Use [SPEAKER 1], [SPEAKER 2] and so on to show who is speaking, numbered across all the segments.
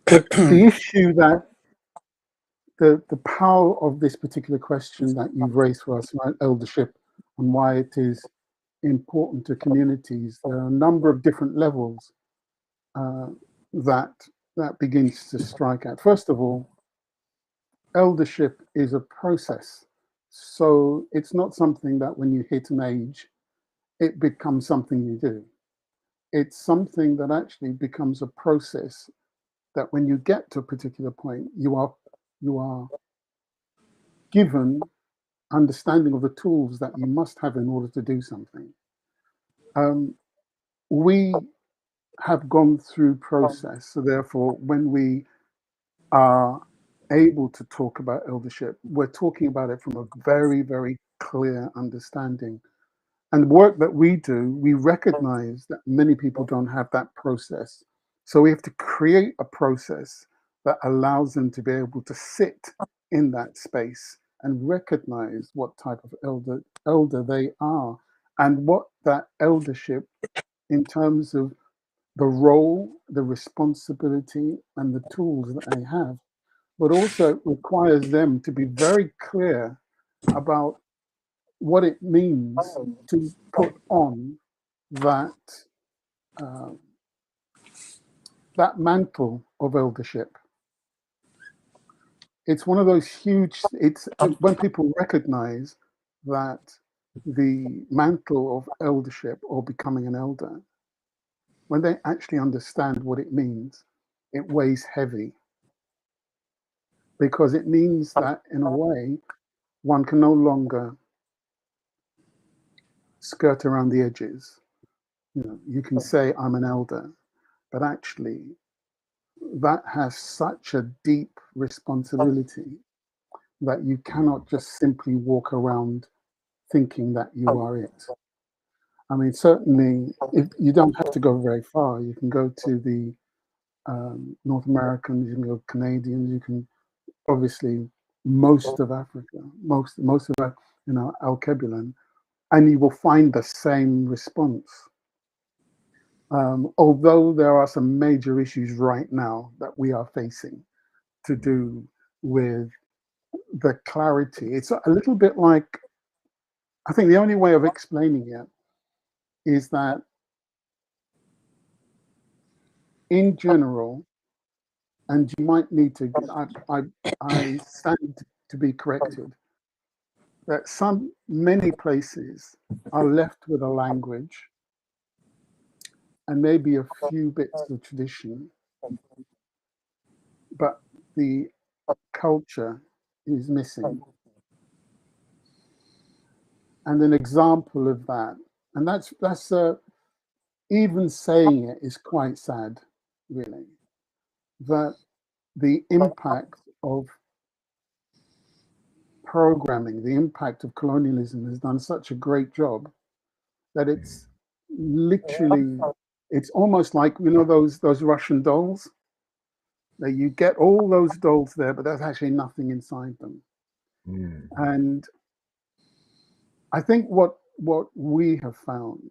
[SPEAKER 1] The issue that the power of this particular question that you've raised for us about eldership and why it is important to communities, there are a number of different levels uh, that that begins to strike at. First of all, eldership is a process. So it's not something that when you hit an age, it becomes something you do. It's something that actually becomes a process that when you get to a particular point, you are given understanding of the tools that you must have in order to do something. Um, we have gone through process, so therefore, when we are able to talk about eldership, we're talking about it from a very, very clear understanding. And the work that we do, we recognize that many people don't have that process. So we have to create a process that allows them to be able to sit in that space and recognize what type of elder they are and what that eldership in terms of the role, the responsibility, and the tools that they have, but also requires them to be very clear about what it means to put on that uh, that mantle of eldership. It's one of those huge. It's when people recognize that the mantle of eldership or becoming an elder, when they actually understand what it means, it weighs heavy because it means that in a way one can no longer skirt around the edges. You know, you can say I'm an elder, but actually that has such a deep responsibility that you cannot just simply walk around thinking that you are it. I mean, certainly, if you don't have to go very far, you can go to the North Americans, you can go Canadians, you can obviously most of Africa, most of Alkebulan, and you will find the same response. Although there are some major issues right now that we are facing to do with the clarity. It's a little bit like, I think the only way of explaining it is that in general, and you might need to, I stand to be corrected, that many places are left with a language and maybe a few bits of tradition, but the culture is missing. And an example of that, and that's even saying it is quite sad, really, that the impact of programming, the impact of colonialism has done such a great job that it's literally, it's almost like, those Russian dolls, that you get all those dolls there, but there's actually nothing inside them. And I think what we have found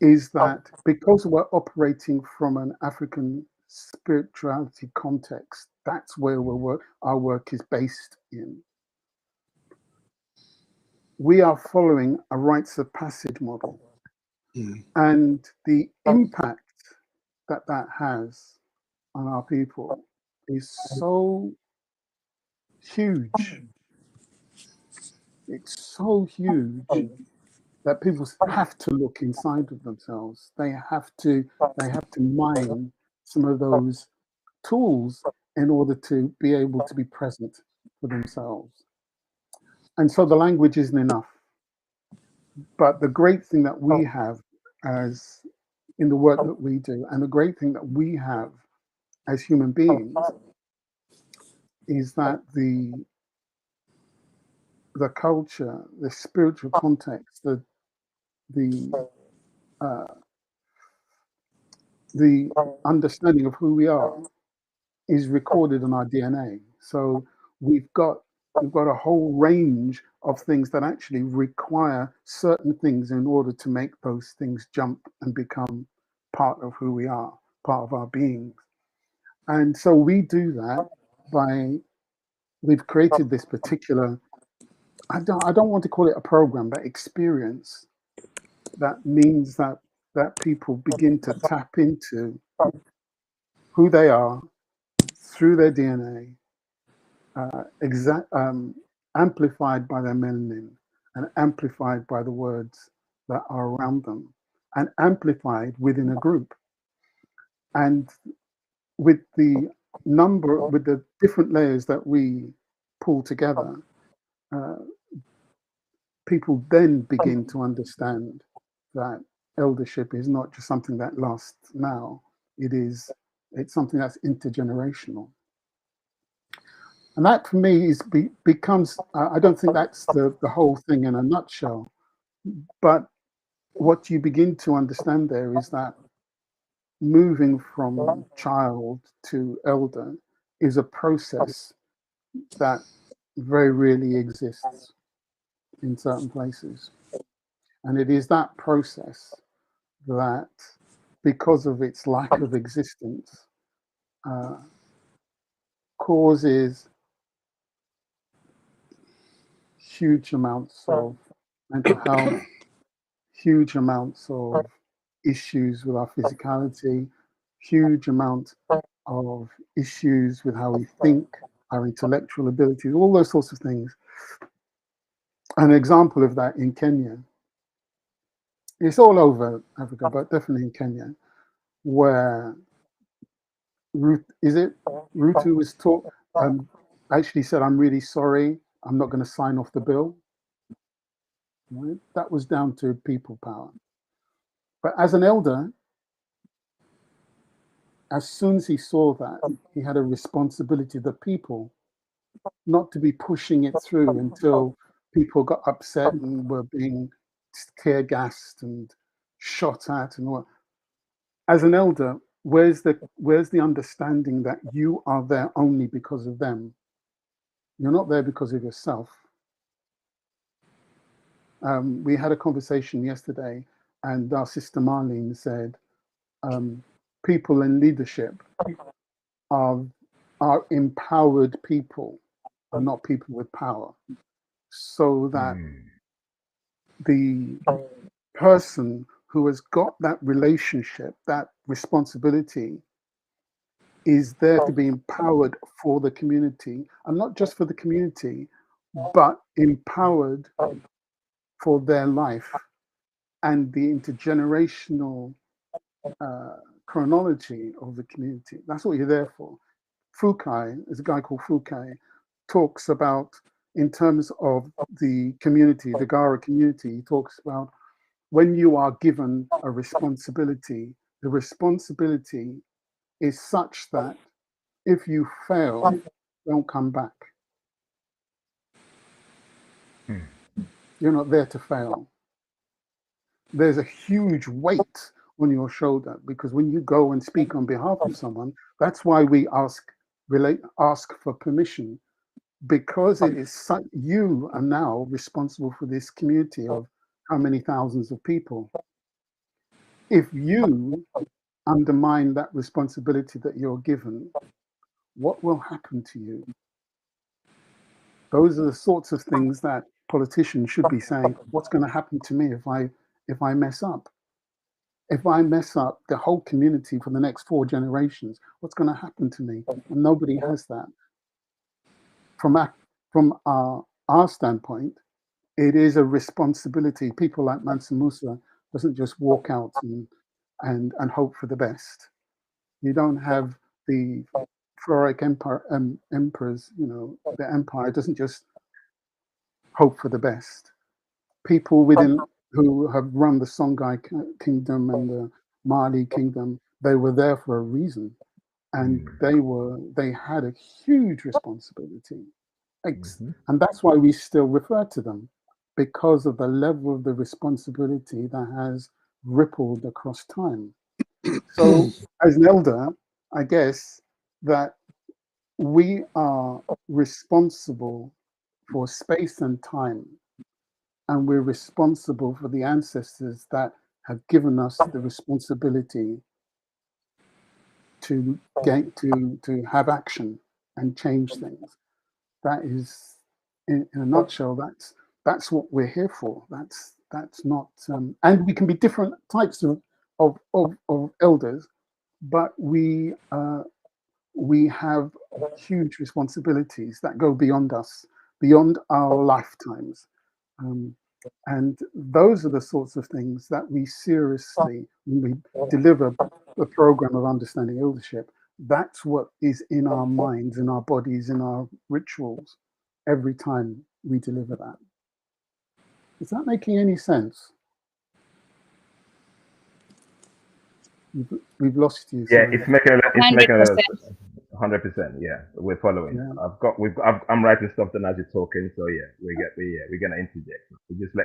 [SPEAKER 1] is that because we're operating from an African spirituality context, that's where our work is based in. We are following a rites of passage model, and the impact that that has on our people is so huge. It's so huge that people have to look inside of themselves. They have to mine some of those tools in order to be able to be present for themselves. And so the language isn't enough. But the great thing that we have as in the work that we do, and the great thing that we have as human beings is that the culture, the spiritual context, the uh, the understanding of who we are is recorded in our DNA. So we've got a whole range of things that actually require certain things in order to make those things jump and become part of who we are, part of our beings. And so we do that by, we've created this particular, I don't want to call it a program, but experience that means that people begin to tap into who they are through their DNA, amplified by their melanin and amplified by the words that are around them and amplified within a group. And with the different layers that we pull together, uh, people then begin to understand that eldership is not just something that lasts now. It's something that's intergenerational. And that for me becomes, I don't think that's the whole thing in a nutshell, but what you begin to understand there is that moving from child to elder is a process that very rarely exists in certain places. And it is that process that, because of its lack of existence, uh, causes huge amounts of mental health, huge amounts of issues with our physicality, huge amount of issues with how we think, our intellectual abilities, all those sorts of things. An example of that in Kenya, it's all over Africa, but definitely in Kenya, where Ruto was taught, actually said, "I'm really sorry, I'm not going to sign off the bill." Right? That was down to people power. But as an elder, as soon as he saw that, he had a responsibility to the people not to be pushing it through until people got upset and were being tear gassed and shot at and what. As an elder, where's the understanding that you are there only because of them? You're not there because of yourself. We had a conversation yesterday, and our sister Marlene said, people in leadership are empowered people, are not people with power. So that the person who has got that relationship, that responsibility, is there to be empowered for the community, and not just for the community, but empowered for their life and the intergenerational chronology of the community. That's what you're there for. Fukai, there's a guy called Fukai, talks about, in terms of the community, the Gara community, he talks about when you are given a responsibility, the responsibility is such that if you fail, don't come back. You're not there to fail. There's a huge weight on your shoulder, because when you go and speak on behalf of someone, that's why we ask for permission, because it is you are now responsible for this community of how many thousands of people. If you undermine that responsibility that you're given, what will happen to you? Those are the sorts of things that politicians should be saying. What's going to happen to me if I mess up? If I mess up the whole community for the next 4 generations, what's going to happen to me? And nobody has that. From our standpoint, it is a responsibility. People like Mansa Musa doesn't just walk out and hope for the best. You don't have the Floric emperors, the empire doesn't just hope for the best. People within who have run the Songhai kingdom and the Mali kingdom, they were there for a reason, and they had a huge responsibility, and that's why we still refer to them, because of the level of the responsibility that has rippled across time. So, as an elder, I guess that we are responsible for space and time, and we're responsible for the ancestors that have given us the responsibility to have action and change things. That is, in a nutshell, that's what we're here for. That's not, and we can be different types of elders, but we have huge responsibilities that go beyond us, beyond our lifetimes. And those are the sorts of things that we seriously, when we deliver the program of understanding eldership, that's what is in our minds, in our bodies, in our rituals, every time we deliver that. Is that making any sense? We've lost you.
[SPEAKER 2] Yeah,
[SPEAKER 1] Sorry.
[SPEAKER 2] it's making
[SPEAKER 3] 100%.
[SPEAKER 2] 100%. Yeah, we're following.
[SPEAKER 1] Yeah.
[SPEAKER 2] I'm writing something as you're talking. So yeah, we're gonna interject.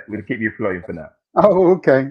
[SPEAKER 2] We'll keep you flowing for now.
[SPEAKER 1] Oh, okay.